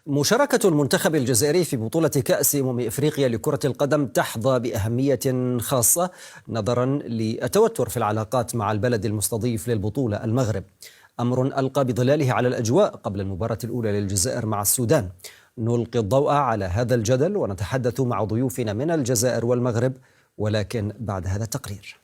مشاركة المنتخب الجزائري في بطولة كأس إفريقيا لكرة القدم تحظى بأهمية خاصة نظرا للتوتر في العلاقات مع البلد المستضيف للبطولة المغرب، أمر ألقى بظلاله على الأجواء قبل المباراة الأولى للجزائر مع السودان. نلقي الضوء على هذا الجدل ونتحدث مع ضيوفنا من الجزائر والمغرب، ولكن بعد هذا التقرير.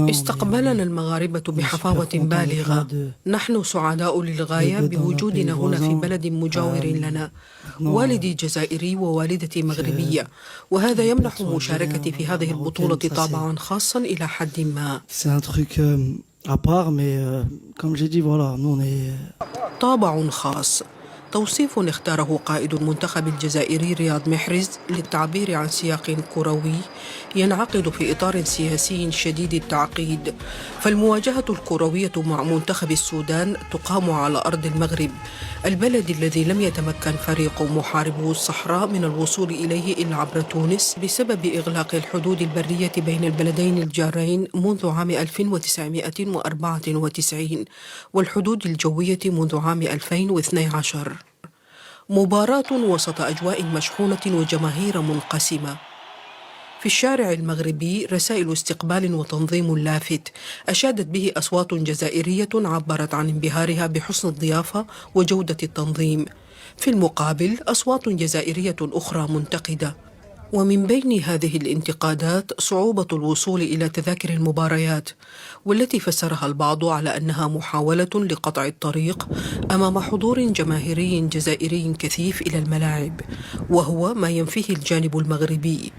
استقبلنا المغاربة بحفاوة بالغة. نحن سعداء للغاية بوجودنا هنا في بلد مجاور لنا. والدي جزائري ووالدتي مغربية، وهذا يمنح مشاركتي في هذه البطولة طابعا خاصا إلى حد ما. طابع خاص، توصيف اختاره قائد المنتخب الجزائري رياض محرز للتعبير عن سياق كروي ينعقد في إطار سياسي شديد التعقيد. فالمواجهة الكروية مع منتخب السودان تقام على أرض المغرب، البلد الذي لم يتمكن فريق محاربو الصحراء من الوصول إليه إلا عبر تونس بسبب إغلاق الحدود البرية بين البلدين الجارين منذ عام 1994 والحدود الجوية منذ عام 2012. مباراة وسط أجواء مشحونة وجماهير منقسمة. في الشارع المغربي رسائل استقبال وتنظيم لافت أشادت به أصوات جزائرية عبرت عن انبهارها بحسن الضيافة وجودة التنظيم. في المقابل أصوات جزائرية أخرى منتقدة، ومن بين هذه الانتقادات صعوبة الوصول إلى تذاكر المباريات، والتي فسرها البعض على أنها محاولة لقطع الطريق أمام حضور جماهيري جزائري كثيف إلى الملاعب، وهو ما ينفيه الجانب المغربي.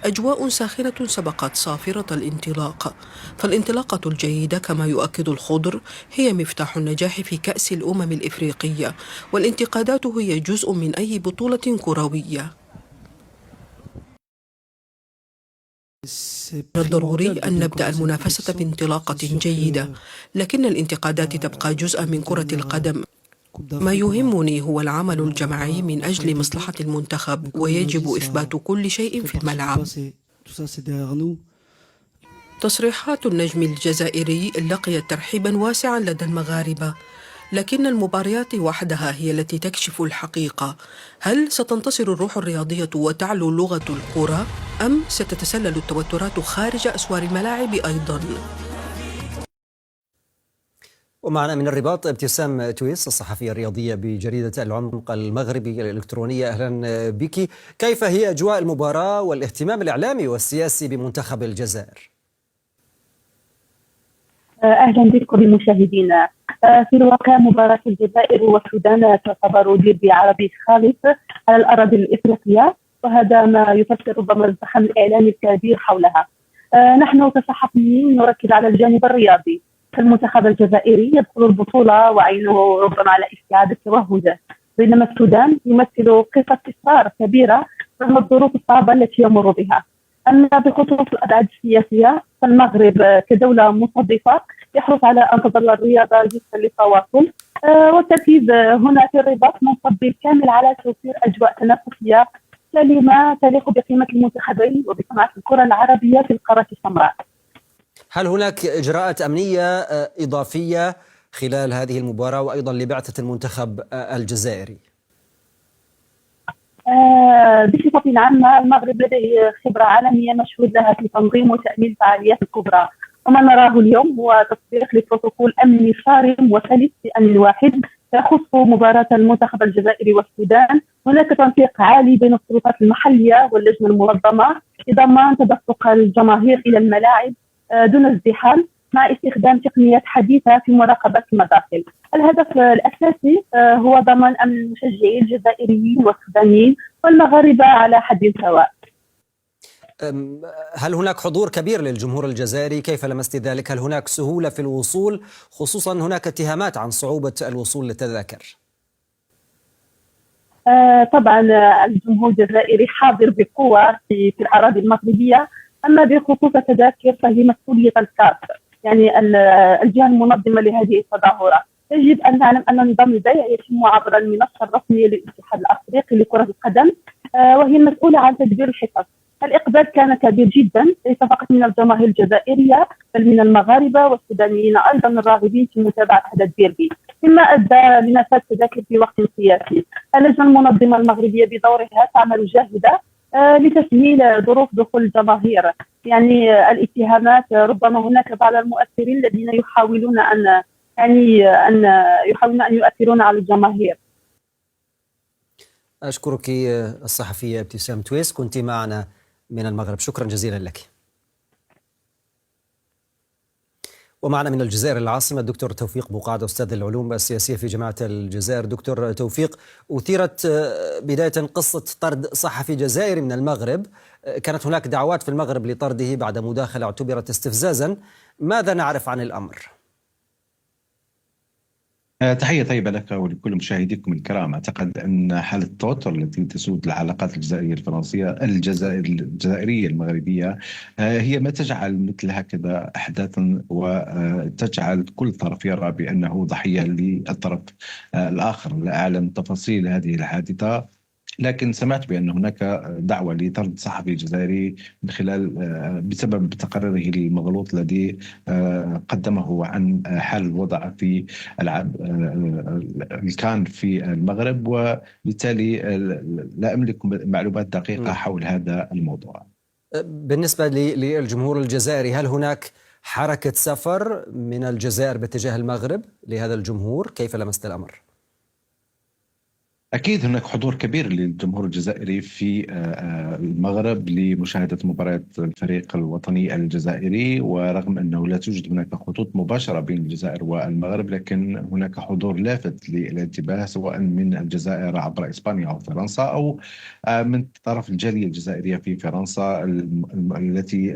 أجواء ساخنة سبقت صافرة الانطلاق، فالانطلاقة الجيدة كما يؤكد الخضر هي مفتاح النجاح في كأس الأمم الإفريقية، والانتقادات هي جزء من أي بطولة كروية. من الضروري أن نبدأ المنافسة بانطلاقة جيدة، لكن الانتقادات تبقى جزءا من كرة القدم. ما يهمني هو العمل الجماعي من أجل مصلحة المنتخب، ويجب إثبات كل شيء في الملعب. تصريحات النجم الجزائري لقيت ترحيبا واسعا لدى المغاربة، لكن المباريات وحدها هي التي تكشف الحقيقة. هل ستنتصر الروح الرياضية وتعلو لغة الكرة، أم ستتسلل التوترات خارج أسوار الملاعب أيضا؟ ومعنا من الرباط ابتسام تويس، الصحفية الرياضية بجريدة العمق المغربي الإلكترونية. أهلا بك. كيف هي أجواء المباراة والاهتمام الإعلامي والسياسي بمنتخب الجزائر؟ أهلا بكم بمشاهدينا. في الواقع مباراة الجزائر والسودان تعتبر ديربي عربي خالص على الأراضي الإفريقية، وهذا ما يفسر ربما الزخم الإعلامي الكبير حولها. نحن كصحفيين نركز على الجانب الرياضي، فالمنتخب الجزائري يدخل البطولة وعينه ربما على استعادة توهجه، بينما السودان يمثل قصة إصرار كبيرة رغم الظروف الصعبة التي يمر بها. أما بخصوص الأبعاد السياسية، فالمغرب كدولة مستضيفة يحرص على أن تظل الرياضة جسرا للتواصل، والتركيز هنا في الرباط منصب بالكامل على توفير أجواء تنافسية سليمة تليق بقيمة المنتخبين وبصناعة الكرة العربية في القارة السمراء. هل هناك إجراءات أمنية إضافية خلال هذه المباراة وأيضا لبعثة المنتخب الجزائري؟ بصفة عامة المغرب لديه خبرة عالمية مشهود لها في تنظيم وتأمين الفعاليات الكبرى، وما نراه اليوم هو تطبيق لبروتوكول أمني صارم وسلس بأمن واحد يخص مباراة المنتخب الجزائري والسودان. هناك تنسيق عالي بين السلطات المحلية واللجنة المنظمة لضمان تدفق الجماهير إلى الملاعب دون ازدحام، مع استخدام تقنيات حديثة في مراقبة المداخل. الهدف الأساسي هو ضمان أمن المشجعين الجزائريين والسودانيين والمغاربة على حد سواء. هل هناك حضور كبير للجمهور الجزائري؟ كيف لمست ذلك؟ هل هناك سهولة في الوصول، خصوصا هناك اتهامات عن صعوبة الوصول للتذاكر؟ طبعا الجمهور الجزائري حاضر بقوة في الأراضي المغربية. أما بخصوص التذاكر فهي مسؤولية الكاف، يعني الجهة المنظمة لهذه التظاهرات. يجب أن نعلم أن نظام البيع يتم عبر المنصة الرسمية للاتحاد الأفريقي لكرة القدم، وهي مسؤولة عن تدبير الحصص. الإقبال كان كبير جدا، ليس فقط من الجماهير الجزائرية بل من المغاربة والسودانيين أيضا الراغبين في متابعة هذا الديربي. مما أدى لنفاذ تذاكر في وقت سياسي. اللجنة المنظمة المغربية بدورها تعمل جاهدة لتسهيل ظروف دخول الجماهير. يعني الاتهامات، ربما هناك بعض المؤثرين الذين يحاولون أن يحاولون أن يؤثرون على الجماهير. أشكرك الصحفية ابتسام تويس، كنت معنا من المغرب، شكرا جزيلا لك. ومعنا من الجزائر العاصمة الدكتور توفيق بقعد، أستاذ العلوم السياسية في جامعة الجزائر. دكتور توفيق، أثيرت بداية قصة طرد صحفي جزائري من المغرب، كانت هناك دعوات في المغرب لطرده بعد مداخلة اعتبرت استفزازا، ماذا نعرف عن الأمر؟ تحية طيبة لك ولكل مشاهديكم الكرام. أعتقد أن حالة التوتر التي تسود العلاقات الجزائرية الفرنسية الجزائرية المغربية هي ما تجعل مثل هكذا أحداثا وتجعل كل طرف يرى بأنه ضحية للطرف الآخر. لا أعلم تفاصيل هذه الحادثة، لكن سمعت بأن هناك دعوة لطرد صحفي جزائري من خلال بسبب تقريره المغلوط الذي قدمه عن حال الوضع في ألعاب الكان في المغرب، وبالتالي لا أملك معلومات دقيقة حول هذا الموضوع. بالنسبة للجمهور الجزائري، هل هناك حركة سفر من الجزائر باتجاه المغرب لهذا الجمهور؟ كيف لمست الأمر؟ أكيد هناك حضور كبير للجمهور الجزائري في المغرب لمشاهدة مباراة الفريق الوطني الجزائري، ورغم أنه لا توجد هناك خطوط مباشرة بين الجزائر والمغرب، لكن هناك حضور لافت للانتباه سواء من الجزائر عبر إسبانيا أو فرنسا، أو من طرف الجالية الجزائرية في فرنسا التي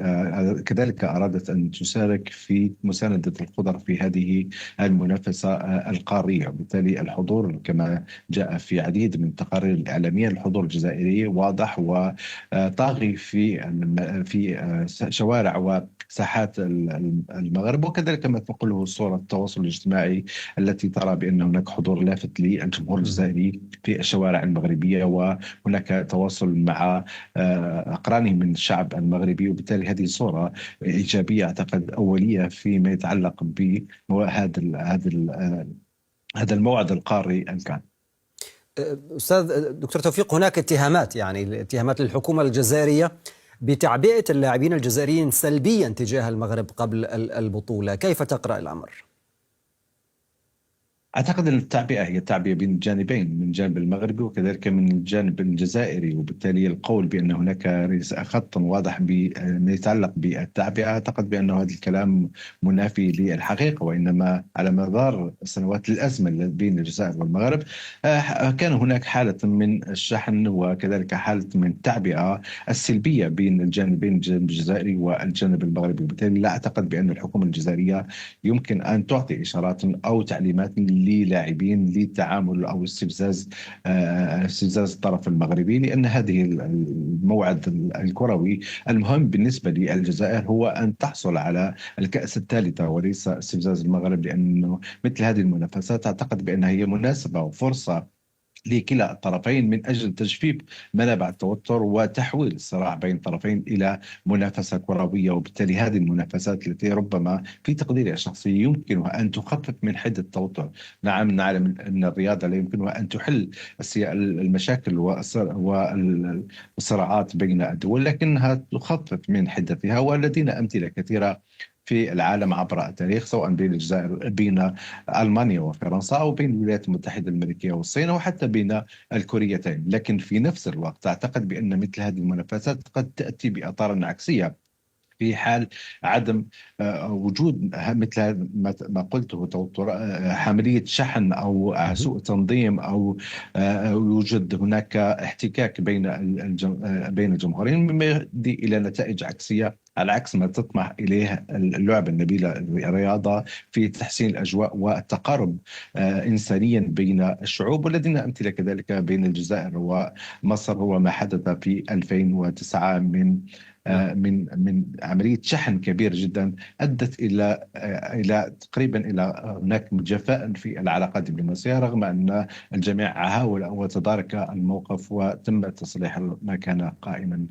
كذلك أرادت أن تشارك في مساندة القدر في هذه المنافسة القارية. بالتالي الحضور كما جاء في عديد من التقارير الإعلامية، الحضور الجزائري واضح وطاغي في شوارع وساحات المغرب، وكذلك ما تنقله صورة التواصل الاجتماعي التي ترى بأن هناك حضور لافت للجمهور الجزائري في الشوارع المغربية، وهناك تواصل مع أقرانه من الشعب المغربي. وبالتالي هذه صورة إيجابية أعتقد أولية فيما يتعلق بهذا الموعد القاري الكان. أستاذ دكتور توفيق، هناك اتهامات، يعني اتهامات للحكومة الجزائرية بتعبئة اللاعبين الجزائريين سلبيا تجاه المغرب قبل البطولة، كيف تقرأ الأمر؟ أعتقد أن التعبئة هي تعبئة بين الجانبين، من الجانب المغربي وكذلك من الجانب الجزائري، وبالتالي القول بأن هناك خط واضح بما يتعلق بالتعبئة أعتقد بأن هذا الكلام منافي للحقيقة. وإنما على مدار سنوات الأزمة بين الجزائر والمغرب كان هناك حالة من الشحن وكذلك حالة من التعبئة السلبية بين الجانبين، الجانب الجزائري والجانب المغربي. وبالتالي لا أعتقد بأن الحكومة الجزائرية يمكن أن تعطي إشارات أو تعليمات للاعبين للتعامل او استفزاز الطرف المغربي، لان هذه الموعد الكروي المهم بالنسبه للجزائر هو ان تحصل على الكأس الثالثه وليس استفزاز المغرب، لانه مثل هذه المنافسات اعتقد بانها هي مناسبه وفرصه لكلا الطرفين من أجل تجفيف منابع التوتر وتحويل الصراع بين الطرفين إلى منافسة كروية. وبالتالي هذه المنافسات التي ربما في تقديري الشخصي يمكنها أن تخفف من حدة التوتر. نعم نعلم أن الرياضة لا يمكنها أن تحل المشاكل والصراعات بين الدول، لكنها تخفف من حدتها، ولدينا أمثلة كثيرة في العالم عبر التاريخ، سواء بين الجزائر، بين ألمانيا وفرنسا، أو بين الولايات المتحدة الأمريكية والصين، وحتى بين الكوريتين. لكن في نفس الوقت أعتقد بأن مثل هذه المنافسات قد تأتي بأثار عكسية في حال عدم وجود مثل ما قلته توتر، عملية شحن أو سوء تنظيم، أو يوجد هناك احتكاك بين الجمهورين، مما يؤدي إلى نتائج عكسية على عكس ما تطمح إليه اللعبة النبيلة الرياضة في تحسين الأجواء والتقارب إنسانيا بين الشعوب. ولدينا أمثلة كذلك بين الجزائر ومصر، هو ما حدث في 2009 من عملية شحن كبير جدا أدت إلى تقريبا إلى هناك جفاء في العلاقات الدبلوماسية، رغم أن الجميع حاول وتدارك الموقف وتم تصليح ما كان قائما